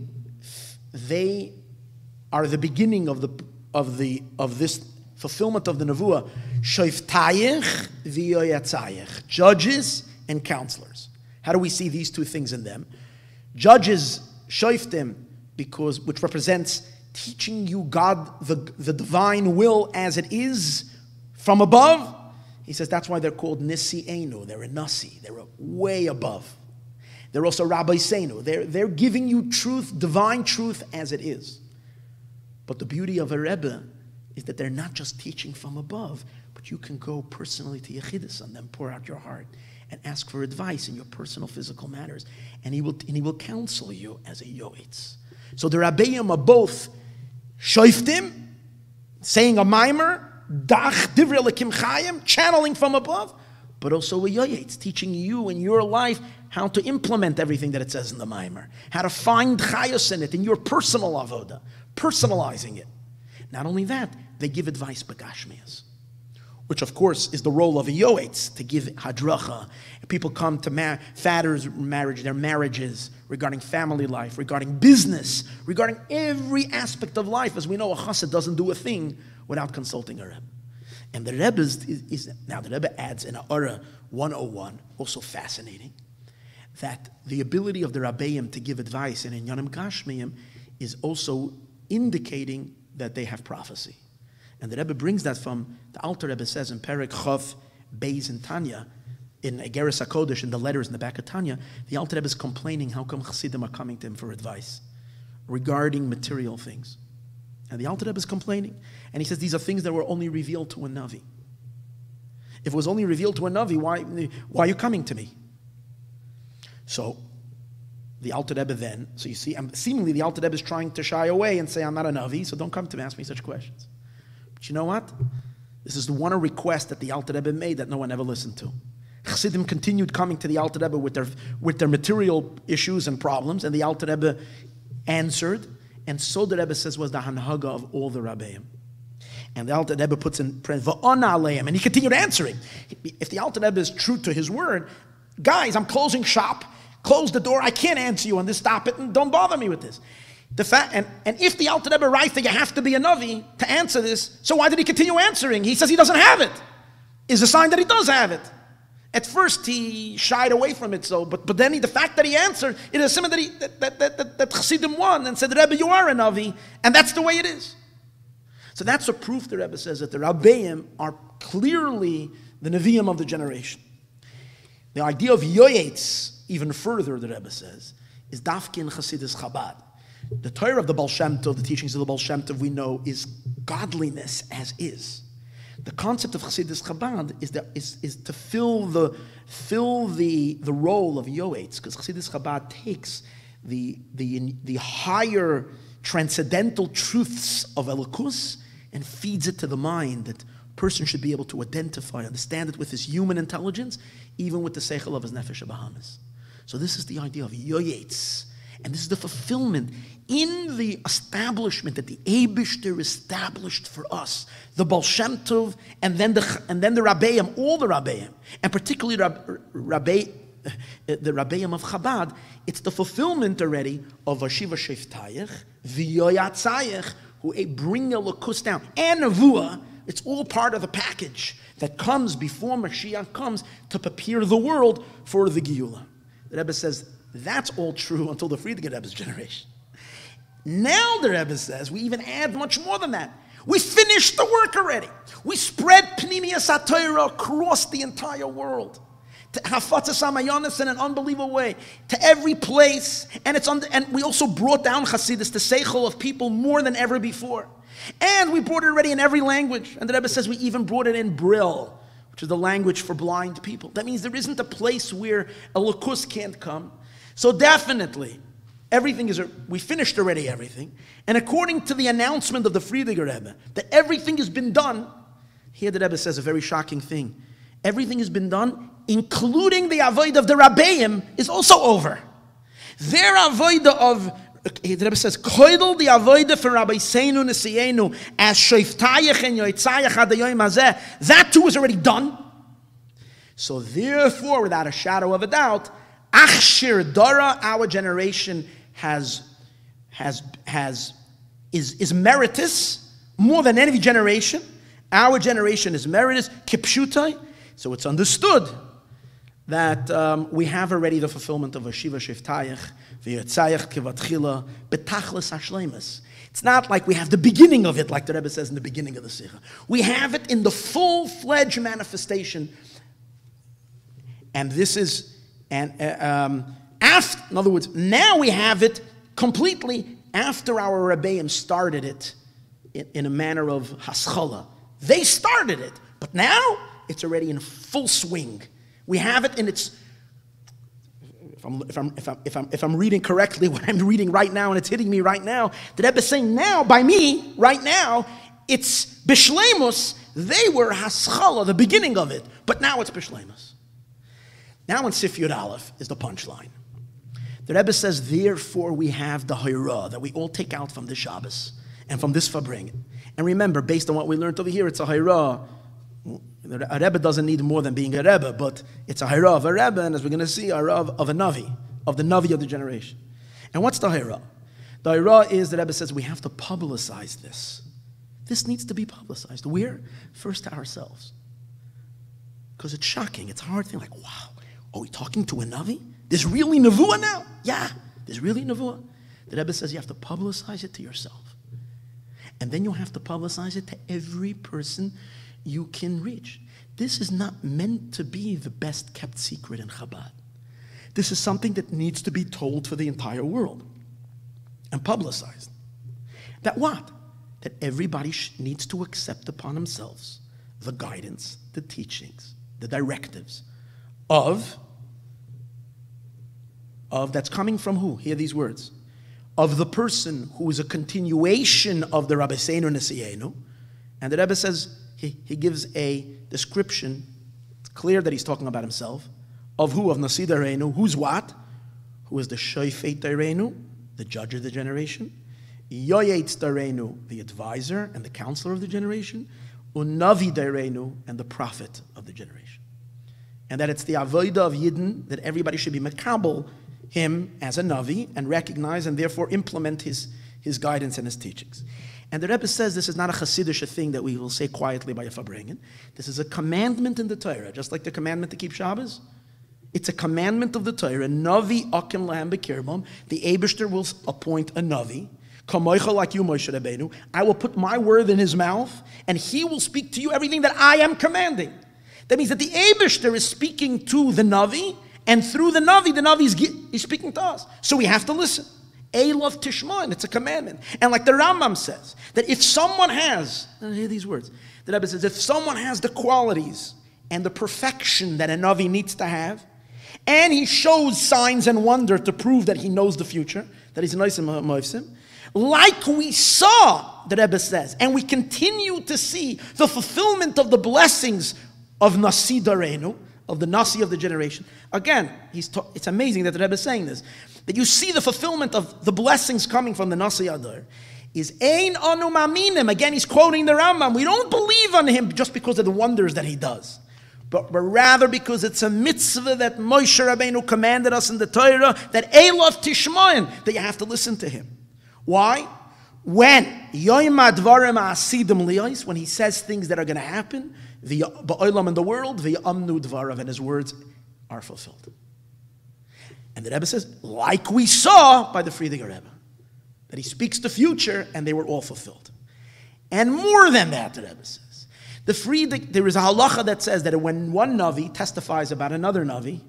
are the beginning of this fulfillment of the Nevuah. Shoiftayich v'yoyatzayich, judges and counselors. How do we see these two things in them? Judges, shoiftim, which represents teaching you God, the divine will as it is from above. He says that's why they're called Nisi Einu. They're a Nasi. They're way above. They're also Rabbi Seinu. They're giving you truth, divine truth as it is. But the beauty of a Rebbe is that they're not just teaching from above, but you can go personally to Yechidus on them, pour out your heart, and ask for advice in your personal physical matters. And he will counsel you as a Yoetz. So the Rabbeim are both Shoiftim, saying a mimer, Dach Divrei Elokim Chayim, channeling from above, but also a Yoyetz, teaching you in your life how to implement everything that it says in the Maimer, how to find Chayos in it in your personal avoda, personalizing it. Not only that, they give advice begashmias, which of course is the role of a yoetz, to give hadracha. People come to fathers' marriage, their marriages, regarding family life, regarding business, regarding every aspect of life. As we know, a chassid doesn't do a thing without consulting a Rebbe. And the Rebbe now the Rebbe adds in A'ara 101, also fascinating, that the ability of the Rabbeim to give advice in Inyanim Gashmiyim is also indicating that they have prophecy. And the Rebbe brings that from, the Alter Rebbe says in Perek Chav Beis and Tanya, in Egeres HaKodesh, in the letters in the back of Tanya, the Alter Rebbe is complaining how come Chassidim are coming to him for advice regarding material things. And the Alter Rebbe is complaining. And he says these are things that were only revealed to a Navi. If it was only revealed to a Navi, why are you coming to me? So the Alter Rebbe then, so you see, seemingly the Alter Rebbe is trying to shy away and say, I'm not a Navi, so don't come to me, ask me such questions. But you know what? This is the one request that the Alter Rebbe made that no one ever listened to. Chassidim continued coming to the Alter Rebbe with their material issues and problems, and the Alter Rebbe answered, and so the Rebbe says was the hanhaga of all the Rabbeim. And the Alter Rebbe puts in va'ona aleim, and he continued answering. If the Alter Rebbe is true to his word, guys, I'm closing shop, close the door, I can't answer you on this, stop it, and don't bother me with this. And if the Alter Rebbe writes that you have to be a Navi to answer this, so why did he continue answering? He says he doesn't have it. Is a sign that he does have it. At first he shied away from it, but then the fact that he answered, it is something that Chassidim won and said, Rebbe, you are a Navi, and that's the way it is. So that's a proof, the Rebbe says, that the Rabbeim are clearly the Nevi'im of the generation. The idea of yoetz, even further, the Rebbe says, is dafkin Chassidus Chabad. The Torah of the Baal Shem Tov, the teachings of the Baal Shem Tov, we know, is godliness as is. The concept of Chassidus Chabad is to fill the role of yoetz, because Chassidus Chabad takes the higher transcendental truths of Elokus and feeds it to the mind that person should be able to identify, understand it with his human intelligence, even with the seichel of his nefesh habahamis. So this is the idea of yoetz, and this is the fulfillment in the establishment that the Eibishter established for us, the Baal Shem Tov, and then the Rabbeim, all the Rabbeim, and particularly the Rabbeim of Chabad. It's the fulfillment already of Vashiva Sheftayich, V'yoyatzayich, who bring Elokus down, and Nevuah. It's all part of the package that comes before Mashiach comes to prepare the world for the Geula. The Rebbe says that's all true until the Friedrich Rebbe's generation. Now the Rebbe says we even add much more than that. We finished the work already. We spread Pnimiyas HaTorah across the entire world. To Hafatzas HaMaayonis in an unbelievable way, to every place, and we also brought down Chassidus, the seichel of people, more than ever before. And we brought it already in every language. And the Rebbe says we even brought it in Brill, which is the language for blind people. That means there isn't a place where a Elokus can't come. So definitely, we finished already everything. And according to the announcement of the Friedrich Rebbe, that everything has been done, here the Rebbe says a very shocking thing. Everything has been done, including the avodah of the Rabbeim, is also over. Their avodah of, the Rebbe says, koidel the avodah for Rabbi Seinu Nesienu as shoiftayach and yoitzayach adayim hazeh. That too is already done. So therefore, without a shadow of a doubt, Achshir Dara, our generation is meritus more than any generation. Our generation is meritus, kipshutai. So it's understood that we have already the fulfillment of Vashiva Sheftayach, V'yotzayach Kivatchila, Betachlis Hashleimus. It's not like we have the beginning of it, like the Rebbe says in the beginning of the Sikha. We have it in the full-fledged manifestation. And this is, in other words, now we have it completely after our Rebbeim started it in a manner of haschala. They started it, but now it's already in full swing. We have it in its. If I'm reading correctly what I'm reading right now, and it's hitting me right now, the Rebbe is saying now by me right now, it's bishleimus. They were haschala, the beginning of it, but now it's bishleimus. Now in Sif Yud Aleph is the punchline. The Rebbe says, therefore we have the Hayrah that we all take out from the Shabbos. and from this farbrengen. And remember, based on what we learned over here, it's a hayra. A Rebbe doesn't need more than being a Rebbe, but it's a hayra of a Rebbe, and as we're going to see, a hayra of a Navi, of the Navi of the generation. And what's the hayra? The hayra is, the Rebbe says, we have to publicize this. This needs to be publicized. Where? First to ourselves. Because it's shocking. It's a hard thing. Like, wow, are we talking to a Navi? There's really Nevuah now? Yeah, there's really Nevuah. The Rebbe says you have to publicize it to yourself. And then you have to publicize it to every person you can reach. This is not meant to be the best kept secret in Chabad. This is something that needs to be told for the entire world and publicized. That what? That everybody needs to accept upon themselves the guidance, the teachings, the directives of that's coming from who? Hear these words. Of the person who is a continuation of the Rabbeinu Nesienu. And the Rebbe says, he gives a description, it's clear that he's talking about himself, of who? Of Nasi Dareinu. Who's what? Who is the Shofet Dareinu, the judge of the generation. Yoyetz Dareinu, the advisor and the counselor of the generation. Unavi Dareinu, and the prophet of the generation. And that it's the avodah of Yidden, that everybody should be makabel him as a Navi and recognize and therefore implement his guidance and his teachings. And the Rebbe says this is not a Chassidic thing that we will say quietly by a farbrengen. This is a commandment in the Torah, just like the commandment to keep Shabbos. It's a commandment of the Torah. Navi akim lahem bekirbam. The Eibishter will appoint a Navi. Kamoicha like you, Moshe Rabbeinu. I will put my word in his mouth, and he will speak to you everything that I am commanding. That means that the Eibishter is speaking to the Navi, and through the Navi is speaking to us. So we have to listen. Eilav Tishman, it's a commandment. And like the Rambam says, that if someone has, hear these words, the Rebbe says, if someone has the qualities and the perfection that a Navi needs to have, and he shows signs and wonder to prove that he knows the future, that he's a nice moifsim, like we saw, the Rebbe says, and we continue to see the fulfillment of the blessings of Nasi Dareinu, of the Nasi of the generation. Again, it's amazing that the Rebbe is saying this, that you see the fulfillment of the blessings coming from the Nasi Adar. Is Ein Anu Maminim. Again, he's quoting the Rambam. We don't believe on him just because of the wonders that he does, but rather because it's a mitzvah that Moshe Rabbeinu commanded us in the Torah, that Eilav Tishmayin, that you have to listen to him. Why? When Yoyma Dvarim Asidim Liyos, when he says things that are going to happen, the Ba'olam in the world, the Amnu Dvarav, and his words are fulfilled. And the Rebbe says, like we saw by the Friediger Rebbe, that he speaks the future, and they were all fulfilled. And more than that, the Rebbe says, there is a halacha that says that when one Navi testifies about another Navi,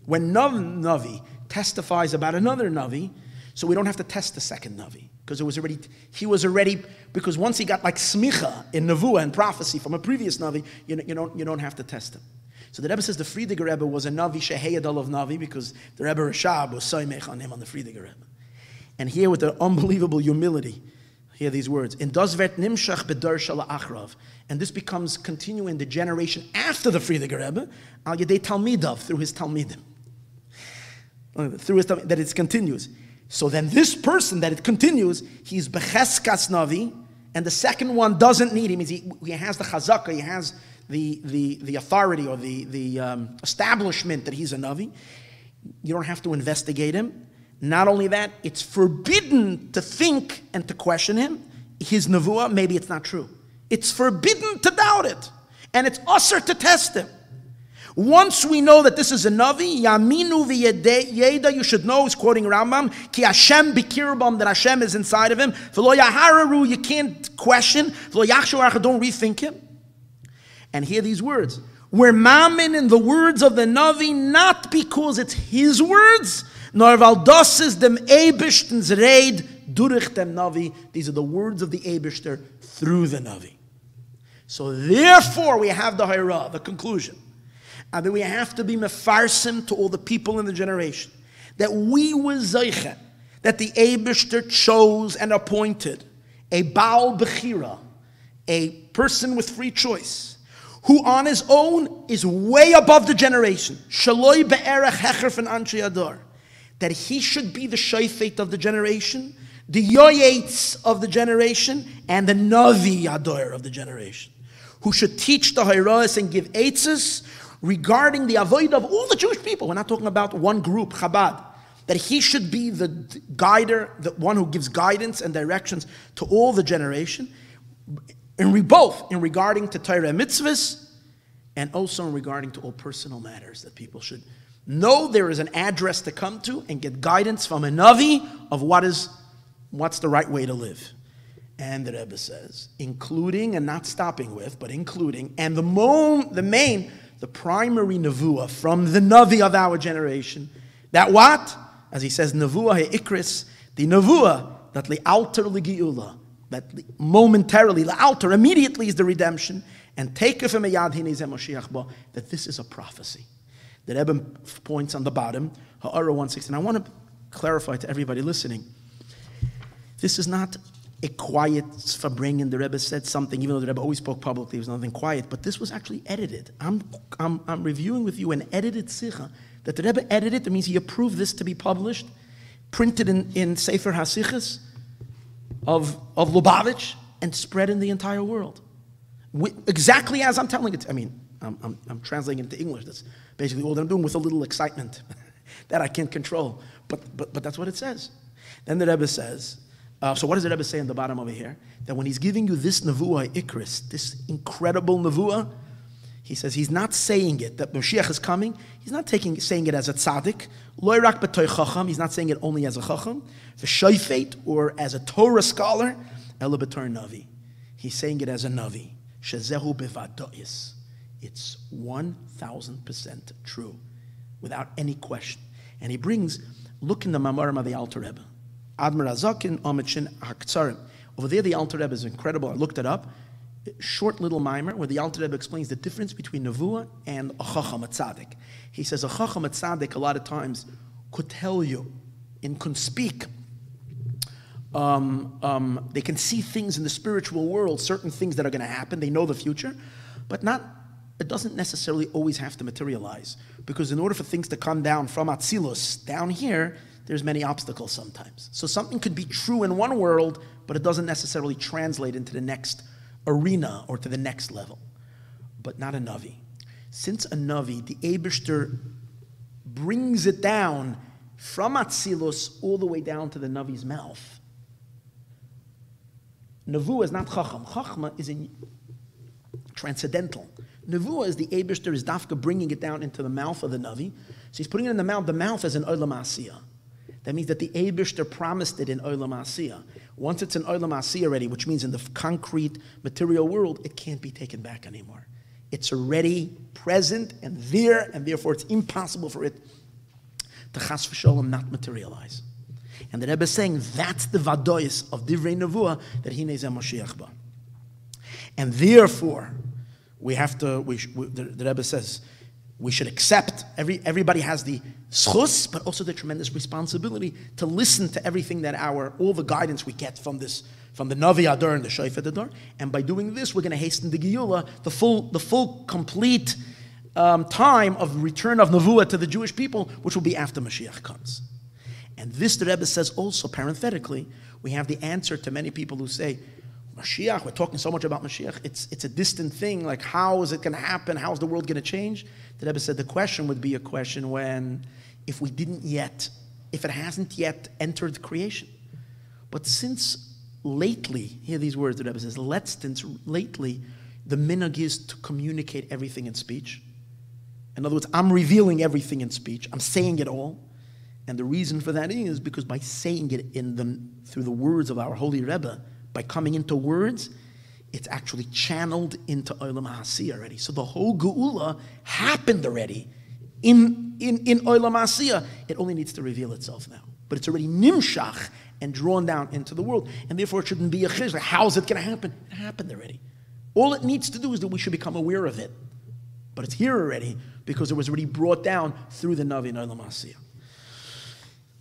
when Navi testifies about another Navi, so we don't have to test the second Navi, because he was already, because once he got like smicha in Nevuah and prophecy from a previous Navi, you don't have to test him. So the Rebbe says the Friediger Rebbe was a Navi Sheheyadal of Navi, because the Rebbe Rashab was Soymech on him on the Friediger Rebbe. And here with the unbelievable humility, hear these words, in das wird nimshach bedar shala achrav, and this becomes continuing the generation after the Friediger Rebbe, al yedei talmidav, through his talmidim. That it continues. So then this person that it continues, he's becheskas Navi, and the second one doesn't need him. He has the chazaka, he has the authority or the establishment that he's a Navi. You don't have to investigate him. Not only that, it's forbidden to think and to question him. His nevuah, maybe it's not true. It's forbidden to doubt it. And it's usher to test him. Once we know that this is a Navi, Yaminu v'yeda, you should know, he's quoting Rambam, Ki Hashem bikirbam, that Hashem is inside of him. V'lo yahararu, you can't question. V'lo yachshu, don't rethink him. And hear these words. We're mamin in the words of the Navi, not because it's his words, nor valdos is dem Eibishten's reid durich dem Navi. These are the words of the Eibishter through the Navi. So therefore we have the Haira, the conclusion. And then we have to be mefarsim to all the people in the generation that we were zeiche, that the Eibishter chose and appointed a Baal Bechira, a person with free choice, who on his own is way above the generation. Shaloi be'erech hecher von Anshe Adar. that he should be the shayfet of the generation, the yoyetz of the generation, and the navi ador of the generation, who should teach the Hairos and give eitzes regarding the avoid of all the Jewish people. We're not talking about one group, Chabad. That he should be the guider, the one who gives guidance and directions to all the generation, both in regarding to Torah and mitzvahs, and also in regarding to all personal matters, that people should know there is an address to come to and get guidance from a Navi of what's the right way to live. And the Rebbe says, including and not stopping with, but including, and the primary nevuah from the Navi of our generation, that what? As he says, nevuah he'ikris, the nevuah that li'alter li'gi'ula, that momentarily, li'alter, immediately is the redemption, and takef meyad hinei Moshiach ba, that this is a prophecy. The Rebbe points on the bottom, Ha'ara 116. I want to clarify to everybody listening, this is not a quiet Fabringen. The Rebbe said something, even though the Rebbe always spoke publicly, it was nothing quiet, but this was actually edited. I'm reviewing with you an edited Sikha that the Rebbe edited. That means he approved this to be published, printed in Sefer HaSichas of Lubavitch, and spread in the entire world. Exactly as I'm telling it. I mean, I'm translating it into English. That's basically all that I'm doing, with a little excitement that I can't control. But that's what it says. Then the Rebbe says, so what does the Rebbe say on the bottom over here? That when he's giving you this nevuah ikris, this incredible nevuah, he says he's not saying it, that Mashiach is coming. He's not saying it as a tzaddik. Lo rak b'toy chacham. He's not saying it only as a chacham, v'shayfet, or as a Torah scholar. Ela b'tor navi. He's saying it as a navi. Shezehu bevadois. It's 1,000% true, without any question. And he brings, look in the Mamarim of the Alter Rebbe. Admir Azakin Amitshin Haktsarim. Over there, the Alter Rebbe is incredible. I looked it up. Short little mimer where the Alter Rebbe explains the difference between Nevuah and a Chacham, a Tzaddik. He says a Chacham, a Tzaddik, a lot of times could tell you and could speak. They can see things in the spiritual world, certain things that are going to happen. They know the future, but it doesn't necessarily always have to materialize, because in order for things to come down from Atzilus down here, there's many obstacles sometimes. So something could be true in one world, but it doesn't necessarily translate into the next arena or to the next level. But not a Navi. Since a Navi, the Eibishter brings it down from Atzilus all the way down to the Navi's mouth. Nevuah is not Chacham. Chachma is transcendental. Nevuah is the Eibishter is dafka bringing it down into the mouth of the Navi. So he's putting it in the mouth as an Olam Asiyah. That means that the Eibishter promised it in Olam Asiyah. Once it's in Olam Asiyah already, which means in the concrete material world, it can't be taken back anymore. It's already present and there, and therefore it's impossible for it to chas v'sholem not materialize. And the Rebbe is saying that's the vadois of Divrei Nevuah, that Hinei Zeh Moshiach ba. And therefore, we have to, the Rebbe says, we should accept, everybody has the schus, but also the tremendous responsibility to listen to everything that all the guidance we get from the Navi Ador and the Shofet Ador. And by doing this, we're going to hasten the Geula, the full, complete time of return of Nevuah to the Jewish people, which will be after Mashiach comes. And this, the Rebbe says also, parenthetically, we have the answer to many people who say, Mashiach, we're talking so much about Mashiach, it's a distant thing, like how is it going to happen, how is the world going to change? The Rebbe said the question would be a question if it hasn't yet entered creation. But since lately, hear these words, the Rebbe says, since lately, the minhag is to communicate everything in speech. In other words, I'm revealing everything in speech, I'm saying it all. And the reason for that is because by saying it through the words of our holy Rebbe, by coming into words, it's actually channeled into Olam HaSiyah already. So the whole Geula happened already in Olam HaSiyah. It only needs to reveal itself now. But it's already nimshach and drawn down into the world. And therefore it shouldn't be a chizr. How is it going to happen? It happened already. All it needs to do is that we should become aware of it. But it's here already because it was already brought down through the Navi in Olam HaSiyah.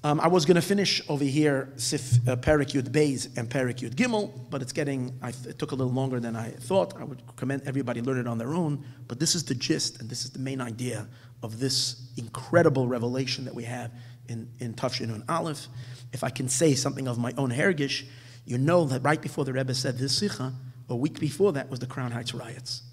I was going to finish over here Perek Yud Beis and Perek Yud Gimel, but it took a little longer than I thought. I would recommend everybody learn it on their own, but this is the gist and this is the main idea of this incredible revelation that we have in Tafshin and Aleph. If I can say something of my own hergish, you know that right before the Rebbe said this sikha, a week before that was the Crown Heights riots.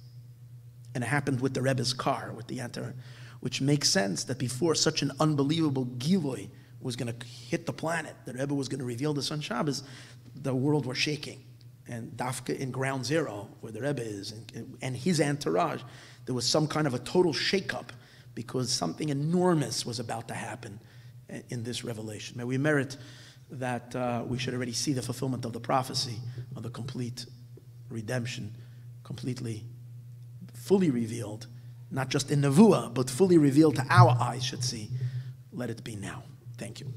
And it happened with the Rebbe's car, with the Yantar, which makes sense that before such an unbelievable Giloy was going to hit the planet, the Rebbe was going to reveal this on Shabbos, the world was shaking. And Dafka in Ground Zero, where the Rebbe is, and his entourage, there was some kind of a total shakeup because something enormous was about to happen in this revelation. May we merit that we should already see the fulfillment of the prophecy of the complete redemption, completely, fully revealed, not just in Nevuah, but fully revealed to our eyes should see. Let it be now. Thank you.